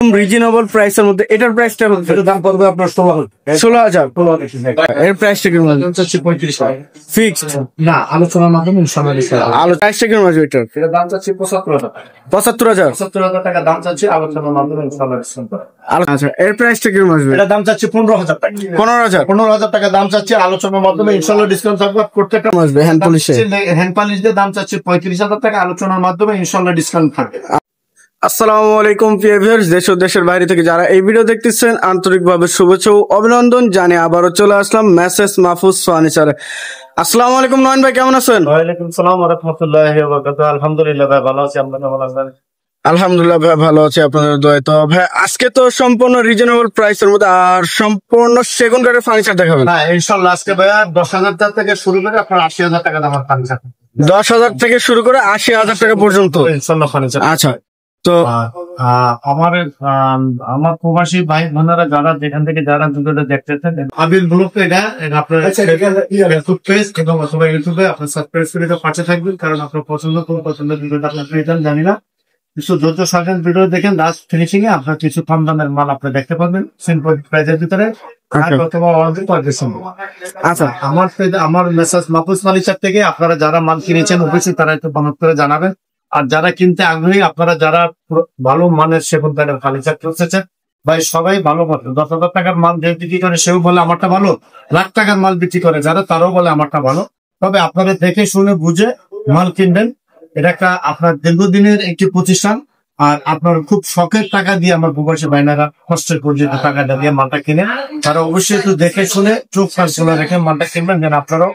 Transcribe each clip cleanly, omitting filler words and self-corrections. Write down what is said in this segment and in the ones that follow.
Reasonable প্রাইসের মধ্যে এটার প্রাইসটা দাম পড়বে আপনার 16,000। এর প্রাইসটা কি চাচ্ছি 35 টাকা ফিক্সড না, আলোচনার মাধ্যমে ইনশাআল্লাহ। আলো প্রাইসটা কি মাঝে এটার এটা দাম চাচ্ছি 75,000 টাকা। 75,000। 75,000 টাকা দাম চাচ্ছি, আলোচনার মাধ্যমে ইনশাআল্লাহ ডিসকাউন্ট করা। আচ্ছা, এর প্রাইসটা কি মাঝে এটা দাম চাচ্ছি 15,000 টাকা। 15,000 টাকা দাম চাচ্ছি, আলোচনার মাধ্যমে ইনশাআল্লাহ ডিসকাউন্ট থাকবে। প্রত্যেকটা মাঝে হ্যান্ড পলিশে হ্যান্ড পলিশ দিয়ে দাম চাচ্ছি 35,000 টাকা, আলোচনার মাধ্যমে ইনশাআল্লাহ ডিসকাউন্ট থাকবে। আসসালামু আলাইকুম প্রিয় ভিউয়ার্স, দেশ ও দেশের বাইরে থেকে যারা এই ভিডিও দেখতেছেন আন্তরিকভাবে শুভেচ্ছা ও অভিনন্দন জানিয়ে আবারও চলে আসলাম মেসেজ মাহফুজ ফার্নিচারে। আসসালামু আলাইকুম নয়ন ভাই, কেমন আছেন? ওয়ালাইকুম সালাম ওয়া রাহমাতুল্লাহি ওয়া বারাকাতুহু। আলহামদুলিল্লাহ ভাই ভালো আছি, আপনারা কেমন আছেন? আলহামদুলিল্লাহ ভাই ভালো আছি আপনাদের দয়ায়। তো ভাই আজকে তো সম্পূর্ণ রিজনেবল প্রাইসের মধ্যে আর সম্পূর্ণ সেগুন কাঠের ফার্নিচার দেখাবেন। হ্যাঁ ইনশাআল্লাহ আজকে ভাইয়া 10,000 টাকা থেকে শুরু করে আপনার 80,000 টাকা দামের ফার্নিচার। 10,000 থেকে শুরু করে 80,000 টাকা পর্যন্ত ইনশাআল্লাহ ফার্নিচার। আচ্ছা, তো আমার প্রবাসী ভাই বোনেরা যারা যেখান থেকে যারা ভিডিওটা দেখতেছেন, আবির ব্লগ এটা আপনার ফেসবুক পেজ এবং অথবা ইউটিউবে আপনার সাবস্ক্রাইব করে পাশে থাকবেন, কারণ আপনার পছন্দের ভিডিওটা আপনার পেয়ে জানি না। কিছু ধৈর্য সহকারে ভিডিও দেখেন, লাস্ট ফিনিশিং এ আপনার কিছু কম দামের মাল আপনি দেখতে পাবেন সিম্পল প্রাইসের ভিতরে। আচ্ছা, আমার মেসেজ মাহফুজ ফার্নিচার থেকে আপনারা যারা মাল কিনেছেন অবশ্যই তারা একটু কমেন্ট করে জানাবেন। আর যারা কিনতে আগ্রহী, আপনারা যারা ভালো মানের সেগুন কাঠের ফার্নিচার করতেছেন ভাই, সবাই ভালো মতো 10,000 টাকার মাল যে বিক্রি করে সেও বলে আমারটা ভালো, লাখ টাকার মাল বিক্রি করে যারা তারাও বলে আমারটা ভালো। তবে আপনারা দেখে শুনে বুঝে মাল কিনবেন। এটা একটা আপনার দীর্ঘদিনের একটি প্রতিষ্ঠান, আর আপনার খুব শখের টাকা দিয়ে আমার প্রবাসী বাইনারা কষ্টের পর্যন্ত টাকাটা দিয়ে মালটা কিনে, তারা অবশ্যই একটু দেখে শুনে চোখ কাজ করে রেখে মালটা কিনবেন, যেন আপনারাও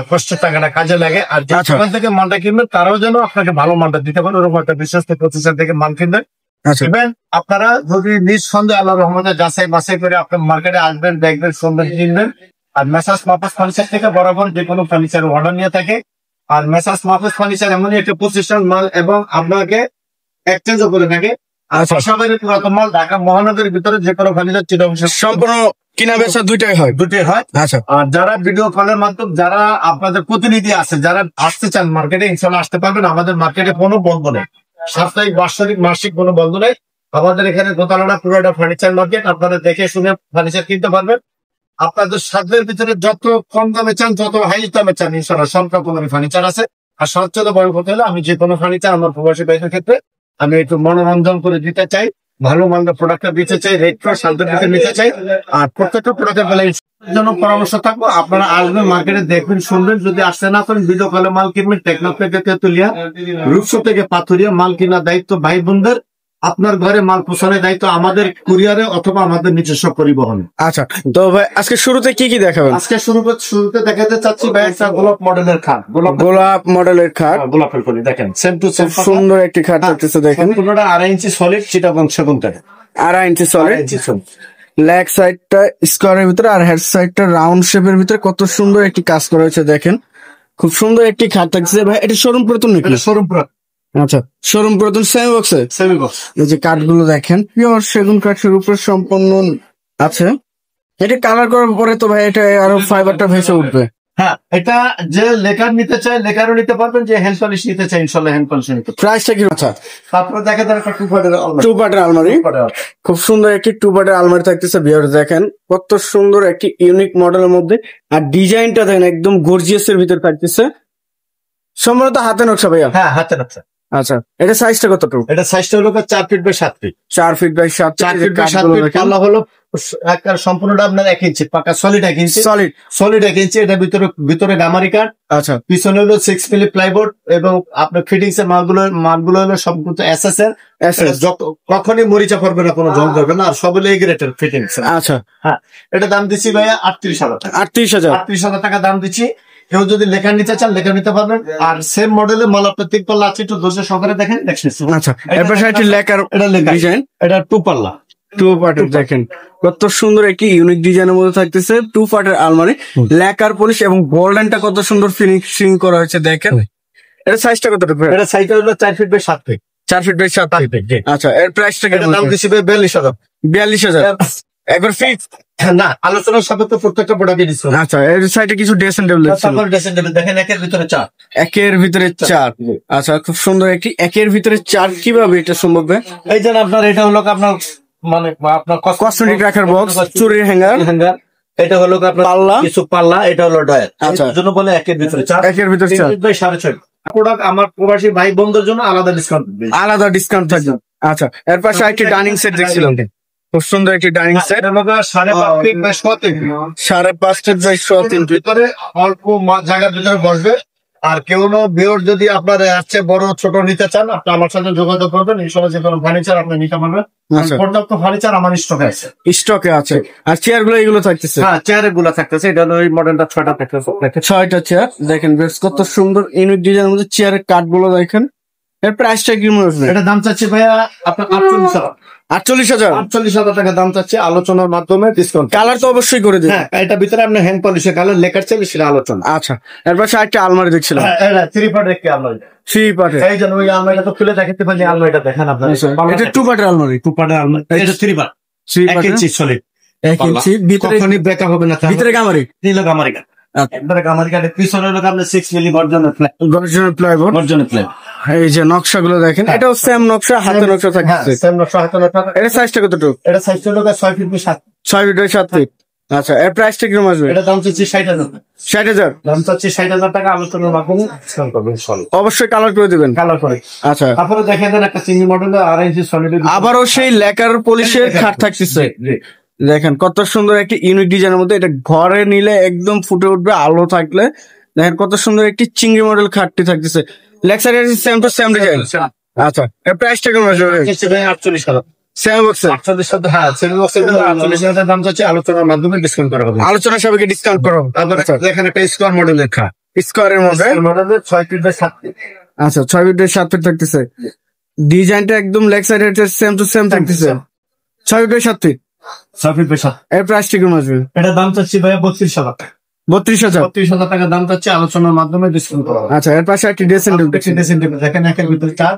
কষ্টের টাকাটা কাজে লাগে। আর যেখান থেকে মালটা কিনবেন তারাও যেন আপনাকে ভালো মালটা দিতে পারে, ওরকম একটা বিশ্বস্ত প্রতিষ্ঠান থেকে মাল কিনবেন। আপনারা যদি নিজ সন্দেহ আল্লাহ রহমতে যাচাই বাছাই করে আপনার মার্কেটে আসবেন, দেখবেন, শুনবেন, কিনবেন। আর মেসাজ মাহফুজ ফার্নিচার থেকে বরাবর যে কোনো ফার্নিচার অর্ডার নিয়ে থাকে। আর মেসাজ মাহফুজ ফার্নিচার এমনই একটা প্রতিষ্ঠান মাল এবং আপনাকে এক্সচেঞ্জও করে থাকে। আর পাশাপাশি পুরাতন মাল ঢাকা মহানগরের ভিতরে যে কোনো ফার্নিচার সম্পূর্ণ কিনা বেচা দুইটাই হয়। আচ্ছা, আর যারা ভিডিও কলের মাধ্যমে যারা আপনাদের প্রতিনিধি আছে, যারা আসতে চান মার্কেটে, ইনশাল্লাহ আসতে পারবেন। আমাদের মার্কেটে কোনো বন্ধ নেই, সাপ্তাহিক, বার্ষিক, মাসিক কোনো বন্ধ নেই। আমাদের এখানে দোতলাটা পুরোটা ফার্নিচার মার্কেট, আপনারা দেখে শুনে ফার্নিচার কিনতে পারবেন। আপনাদের সাধ্যের ভিতরে যত কম দামে চান, যত হাই দামে চান, ইনশাল্লাহ সব রকমের ফার্নিচার আছে। আর সবচেয়ে বড় কথা হলো, আমি যে কোনো ফার্নিচার আমার প্রবাসী ভাইদের ক্ষেত্রে আমি একটু মনোরঞ্জন করে দিতে চাই, ভালো মানের প্রোডাক্টটা দিতে চাই, রেটটা শান্তির দিতে নিতে চাই। আর প্রত্যেকটা প্রোডাক্টের বেলায় জন্য পরামর্শ থাকবো, আপনারা আসবেন মার্কেটে, দেখবেন, শুনবেন। যদি আসতে না পারেন ভিডিও কলে মাল কিনবেন। টেকনাফ থেকে তেতুলিয়া, রূপসা থেকে পাথুরিয়া মাল কেনার দায়িত্ব ভাই বোনদের। আপনার ঘরে মাল পৌঁছানোর দায়িত্ব আমাদের কুরিয়ারে অথবা আমাদের নিজস্ব পরিবহনে। আচ্ছা, তো ভাই আজকে শুরুতে কি কি দেখাবেন? আজকে শুরুতে দেখাতে চাচ্ছি ভাই একটা গোলাপ মডেলের খাট। গোলাপ মডেলের খাট, গোলাপের কলি দেখেন, সেম টু সেম সুন্দর একটি খাট থাকতেছে। দেখেন পুরোটা 2.5 ইঞ্চি সলিড চিটাগং সেগুন কাঠ, 2.5 ইঞ্চি সলিড। লেগ সাইডটা স্কোয়ারের ভিতরে আর হেড সাইডটা রাউন্ড শেপের ভিতরে কত সুন্দর একটি কাজ করা হয়েছে। দেখেন খুব সুন্দর একটি খাট থাকছে ভাই। এটা শোরুম পুরাতন নাকি? শোরুম পুরাতন। আচ্ছা, শোরুম পুরাতন, সেমি বক্সে। এই যে কাঠগুলো দেখেন, পিওর সেগুন কাঠের উপরে সম্পূর্ণ আছে। এটা কালার করার পরে তো ভাই এটা আরো ফাইবারটা ভেসে উঠবে। হ্যাঁ, এটা যে লেকার নিতে চায় লেকারও নিতে পারবেন, যে হ্যান্ড পলিশ নিতে চায় ইনশাআল্লাহ হ্যান্ড পলিশ নিতে পারবেন। প্রাইসটা কি? আচ্ছা, তারপরে দেখা যায় একটা 2 পার্টের আলমারি। খুব সুন্দর একটি 2 পার্টের আলমারি থাকতেছে। ভিউয়ার্স দেখেন কত সুন্দর একটি ইউনিক মডেলের মধ্যে, আর ডিজাইনটা দেখেন একদম গর্জিয়াস এর ভিতরে থাকতেছে। সম্ভবত হাতে নকশা ভাইয়া? হ্যাঁ, হাতে নকশা। আচ্ছা, এটা সাইজটা কতটুকু? এটা সাইজটা হলো 4 feet by 7 feet. 4 feet by 7 feet. পাল্লা হলো একটা সম্পূর্ণটা আপনার 1 ইঞ্চি পাকা সলিড, 1 ইঞ্চি সলিড 1 ইঞ্চি। এটা ভিতরে গামারি কাঠ। আচ্ছা, পিছনে হলো 6 মিলি প্লাইবোর্ড এবং আপনার ফিটিংস এর মালগুলো হলো সবগুলো এসএস এর। কখনই মরিচা পড়বে না, কোনো জং ধরবে না, আর সব হলো এ গ্রেডের ফিটিংস। আচ্ছা, হ্যাঁ, এটা দাম দিচ্ছি ভাইয়া 38,000 টাকা। 38,000 টাকা দাম দিচ্ছি। কেউ যদি লেখা নিতে চান লেখা নিতে পারবেন। আর সেম মডেলের মাল আপনার 3 পাল্লা আছে, একটু ধৈর্য সহকারে দেখেন। আচ্ছা, এরপর একটি লেখার ডিজাইন, এটা 2 পাল্লা 2 পার্টের। দেখেন কত সুন্দর একটি ইউনিক ডিজাইনের মধ্যে থাকতেছে 2 পার্টের আলমারি। লেকার পলিশ এবং গোল্ডেনটা কত সুন্দর ফিনিশিং করা হয়েছে। দেখেন এটা সাইজটা কতটুকু? এটা সাইজটা হলো 4 feet by 7 feet. 4 feet by 7 feet. আচ্ছা, এর প্রাইসটা কেমন? দাম দিছি 42,000। 42,000। একবার ফিক্স না, আলোচনার সাপেক্ষে প্রত্যেকটা প্রোডাক্টে ডিসকাউন্ট। আচ্ছা, এর সাইডে কিছু ড্রেসিং টেবিল তারপর ড্রেসিং টেবিল দেখেন, একের ভিতরে 4। একের ভিতরে 4। আচ্ছা, খুব সুন্দর একটি একের ভিতরে 4। কিভাবে এটা সম্ভব? এই যে আপনার এটা হলো আপনার মানে আপনার কসমেটিক রাখার বক্স, চুরির হ্যাঙ্গার, এটা হলো আপনার পাল্লা, কিছু পাল্লা, এটা হলো ডয়ার। আচ্ছা, এর জন্য বলে একের ভিতরে 4। একের ভিতরে 4 6.5 প্রোডাক্ট আমার প্রবাসী ভাই বোনদের জন্য আলাদা ডিসকাউন্ট থাকবে। আচ্ছা, এর পাশে একটি ডাইনিং সেট দেখছিলাম, খুব সুন্দর একটি dining set, 5.5 feet by 6 feet, 5.5 feet by 6 feet ভিতরে অল্প জায়গার ভিতরে বসবে। আর কেউ ভিউর যদি আপনার আসছে বড় ছোট নিতে চান, আপনি আমার সাথে যোগাযোগ করবেন, এই সময় যে কোনো ফার্নিচার আপনি নিতে পারবেন। পর্যাপ্ত ফার্নিচার আমার স্টকে আছে। আর চেয়ার গুলো এগুলো থাকতেছে? হ্যাঁ, চেয়ার গুলো থাকতেছে। এটা হলো এই মডেলটা 6টা থাকতেছে, 6টা চেয়ার দেখেন, বেশ কত সুন্দর ইউনিক ডিজাইনের মধ্যে চেয়ারের কাঠ গুলো দেখেন। এর প্রাইসটা কি মনে হচ্ছে? এটা দাম চাচ্ছে ভাইয়া আপনার 48,000 টাকা দাম চাচ্ছে, আলোচনার মাধ্যমে ডিসকাউন্ট। কালার তো অবশ্যই করে দিন। হ্যাঁ, এটা ভিতরে আপনি হ্যান্ড পলিশের কালার লেখার চাইলে সেটা আলোচনা। আচ্ছা, এর পাশে একটা আলমারি দেখছিলাম, 3 পার্টের একটি আলমারি। 3 পার্টের। এই জন্য ওই আলমারিটা তো খুলে দেখাতে পারি, আলমারিটা দেখেন আপনারা। এটা 2 পার্টের আলমারি। 2 পার্টের আলমারি, এটা 3 পার্ট, 1 ইঞ্চি সলিড, 1 ইঞ্চি ভিতরে, কখনই ব্রেকআপ হবে না। ভিতরে গামারি, নিলো গামারি কাঠ, একবারে গামারি কাঠের পিছনে হলো আপনার 6 মিলি গর্জনের প্লাইবোর্ড। এই যে নকশাগুলো দেখেন, এটাও সেম নকশা, হাতে নকশা থাকছে। সেম নকশা, হাতে নকশা। এটা সাইজটা কতটুকু? এটা সাইজটা হলো 6 feet by 7। 6 feet by 7 feet. আচ্ছা, এর প্রাইসটা কিরকম আসবে? এটা দাম চাচ্ছি 60,000। 60,000 দাম চাচ্ছি 60,000 টাকা, আলোচনার মাধ্যমে ডিসকাউন্ট করবেন। অবশ্যই কালার করে দিবেন। কালার করে। আচ্ছা, তারপরে দেখেন একটা চিংড়ি মডেল 2.5 ইঞ্চি সলিড, আবারও সেই লেকার পলিশের খাট থাকতেছে। দেখেন কত সুন্দর একটি ইউনিক ডিজাইনের মধ্যে, এটা ঘরে নিলে একদম ফুটে উঠবে আলো থাকলে। দেখেন কত সুন্দর একটি চিংড়ি মডেল খাটটি থাকতেছে, leg side same to same design. আচ্ছা, এর প্রাইসটা কেমন আসবে? 48,000। Same box, 48,000। হ্যাঁ, সেম বক্সের 48,000 দাম চাচ্ছে, আলোচনার মাধ্যমে ডিসকাউন্ট করা হবে। আলোচনা সবাইকে ডিসকাউন্ট করা হবে। তারপরে দেখেন একটা স্কোয়ার মডেলের খাট, স্কোয়ারের মধ্যে 6 ফিট বাই 7 ফিট। আচ্ছা, 6 ফিট বাই 7 ফিট থাকতেছে। ডিজাইনটা একদম leg side same to same থাকতেছে, 6 feet by 7 feet. 6 feet by 7। এর প্রাইসটা কেমন আসবে? এটা দাম চাচ্ছি ভাইয়া 32,000 টাকা। 32,000 টাকা দাম চাচ্ছে, আলোচনার মাধ্যমে ডিসকাউন্ট করা হবে। আচ্ছা, এর পাশে একটি ড্রেসিং টেবিল দেখেন, একের ভিতরে 4।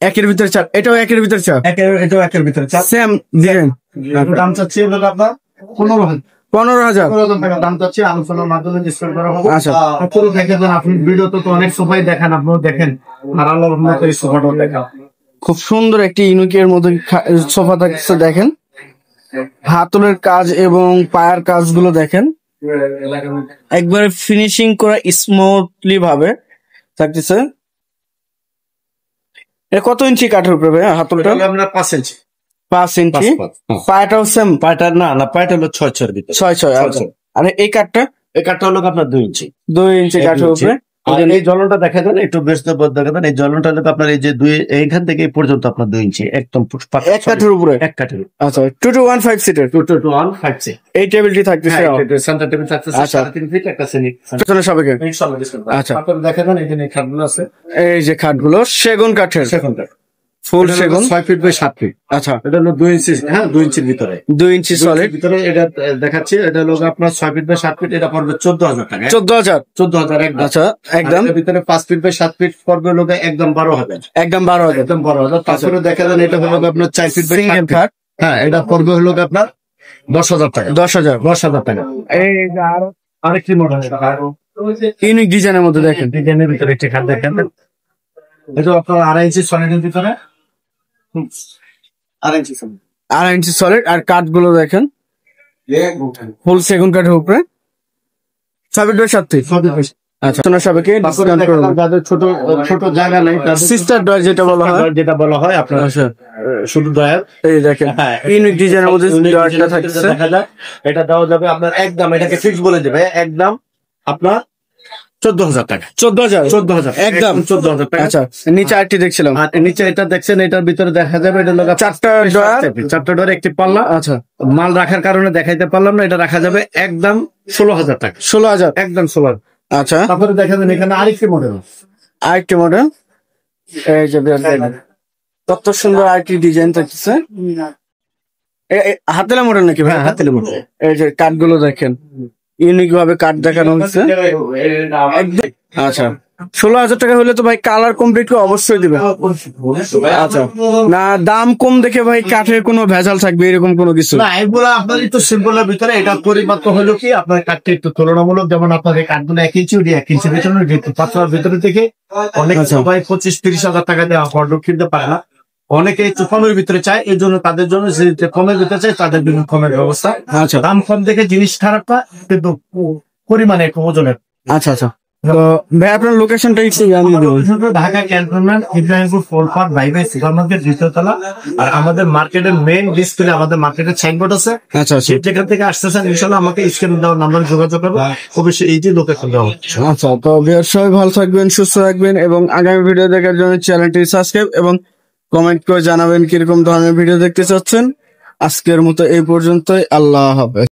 একের ভিতরে 4, এটাও একের ভিতরে 4। এটাও একের ভিতরে 4, সেম ডিজাইন। দাম চাচ্ছি হলো আপনার 15,000। 15,000 টাকা দাম চাচ্ছি, আলোচনার মাধ্যমে ডিসকাউন্ট করা হবে। আচ্ছা, পুরো দেখেন, আপনি ভিডিওতে তো অনেক সোফাই দেখেন, আপনিও দেখেন, আর আল্লাহর রহমতে এই সোফাটাও দেখা। খুব সুন্দর একটি ইউনিকের মধ্যে সোফা থাকছে। দেখেন হাতলের কাজ এবং পায়ের কাজগুলো দেখেন, একবারে ফিনিশিং করা স্মুথলি ভাবে থাকতেছে। কত ইঞ্চি কাঠের উপরে হাতলটা? আপনার 5 ইঞ্চি। 5 ইঞ্চি। পায়াটাও সেম? পায়াটা না, পায়াটা হলো 6 ভিতরে। 6। আচ্ছা, আর এই কাঠটা? এই কাঠটা হলো আপনার 2 ইঞ্চি। 2 ইঞ্চি কাঠের উপরে। এই জলনটা দেখা দেন, একটু বেশ দেখা দেন। এই জলনটা হলো আপনার এই যে এইখান থেকে এই পর্যন্ত আপনার 2 ইঞ্চি, একদম এক কাঠের উপরে। এক কাঠের। আচ্ছা, 2-1-5 সিটের। 2-1-5 সিট। এই টেবিলটি থাকতেছে, সেন্টার টেবিল থাকতেছে 3.5 ফিট, একটা শ্রেণী। সবাইকে ইনশাআল্লাহ ডিসকাউন্ট। আচ্ছা, আপনারা দেখেন এই যে খাটগুলো আছে, এই যে খাটগুলো সেগুন কাঠের, ফুল সেগুন, 6 ফিট বাই 7 ফিট। আচ্ছা, এটা হলো 2 ইঞ্চি। হ্যাঁ, 2 ইঞ্চির ভিতরে, 2 ইঞ্চি সলিড ভিতরে এটা দেখাচ্ছি। এটা হলো আপনার 6 ফিট বাই 7 ফিট, এটা পড়বে 14,000 টাকা। 14,000 একদম। আচ্ছা, একদম। এর ভিতরে 5 ফিট বাই 7 ফিট পড়বে হলো একদম 12,000। একদম 12,000। তারপরে দেখা যান এটা হলো আপনার 4 ফিট বাই 7 ফিট। হ্যাঁ, এটা পড়বে হলো আপনার 10,000 টাকা। 10,000 টাকা। এই যে আরেকটি মডেল, ইউনিক ডিজাইনের মধ্যে দেখেন, ডিজাইনের ভিতরে একটি খাট দেখেন। এটা আপনার 2.5 ইঞ্চি সলিডের ভিতরে, 2.5 ইঞ্চি সলিড। আর কাঠগুলো দেখেন ফুল সেগুন কাঠের উপরে, 6 ফিট বাই 7 ফিট। আচ্ছা, আপনার সবাইকে ডিসকাউন্ট করব। যাদের ছোট জায়গা নাই, সিস্টার ডয়ার যেটা বলা হয় আপনার শুধু ডয়ার। এই দেখেন ইউনিক ডিজাইনের মধ্যে ডয়ারটা থাকছে, দেখা যায়। এটা দেওয়া যাবে আপনার একদম, এটাকে ফিক্স বলে দেবে একদম আপনার 14,000 টাকা। 14,000 একদম 14,000 টাকা। আচ্ছা, নিচে আরেকটি দেখছিলাম, আর নিচে এটা দেখছেন, এটার ভিতরে দেখা যাবে এটা লোক 4টা ডয়ার, একটি পাল্লা। আচ্ছা, মাল রাখার কারণে দেখাইতে পারলাম না, এটা রাখা যাবে একদম 16,000 টাকা। 16,000 একদম 16,000। আচ্ছা, তারপরে দেখা যাবে এখানে আরেকটি মডেল, এই যে কত সুন্দর আরেকটি ডিজাইন থাকছে। হাতেলা মডেল নাকি? হ্যাঁ, হাতেলা মডেল। এই যে কাঠগুলো দেখেন, ইউনিক ভাবে কাঠ দেখানো হচ্ছে। আচ্ছা, 16,000 টাকা হলে তো ভাই কালার কমপ্লিট করে অবশ্যই দিবে। আচ্ছা, না দাম কম দেখে ভাই কাঠের কোনো ভেজাল থাকবে এরকম কোনো কিছু? না, এগুলো আপনার একটু সিম্পলের ভিতরে, এটা পরিমাত্র হলো কি আপনার কাঠটা একটু তুলনামূলক, যেমন আপনার এই কাঠগুলো 1 ইঞ্চি 1 ইঞ্চির ভিতরে পাতলার ভিতরে থেকে অনেক সবাই 25-30 হাজার টাকা দিয়ে হরডক কিনতে পারে না, অনেকে একটু কমের ভিতরে চায়, এই জন্য তাদের জন্য যে কমের ভিতরে চায় তাদের জন্য কমের ব্যবস্থা। আচ্ছা, দাম কম দেখে জিনিস খারাপ না, কিন্তু পরিমাণে একটু ওজনের। আচ্ছা আচ্ছা, তো ভাই আপনার লোকেশনটা একটু জানিয়ে দেবো। ঢাকা ক্যান্টনমেন্ট ইব্রাহিমপুর 4 ভাইভাই সুপার মার্কেট দ্বিতীয়তলা। আর আমাদের মার্কেটের মেইন ডিসপ্লে আমাদের মার্কেটের সাইনবোর্ড আছে। আচ্ছা আচ্ছা, যেখান থেকে আসতেছেন ইনশাল্লাহ আমাকে স্ক্রিনে দেওয়ার নাম্বারে যোগাযোগ করবেন, অবশ্যই এই যে লোকেশন দেওয়া। আচ্ছা, তো ভিউয়ার সবাই ভালো থাকবেন, সুস্থ থাকবেন এবং আগামী ভিডিও দেখার জন্য চ্যানেলটি সাবস্ক্রাইব এবং কমেন্ট করে জানাবেন কিরকম ধরনের ভিডিও দেখতে চাচ্ছেন। আজকের মতো এই পর্যন্তই, আল্লাহ হাফেজ।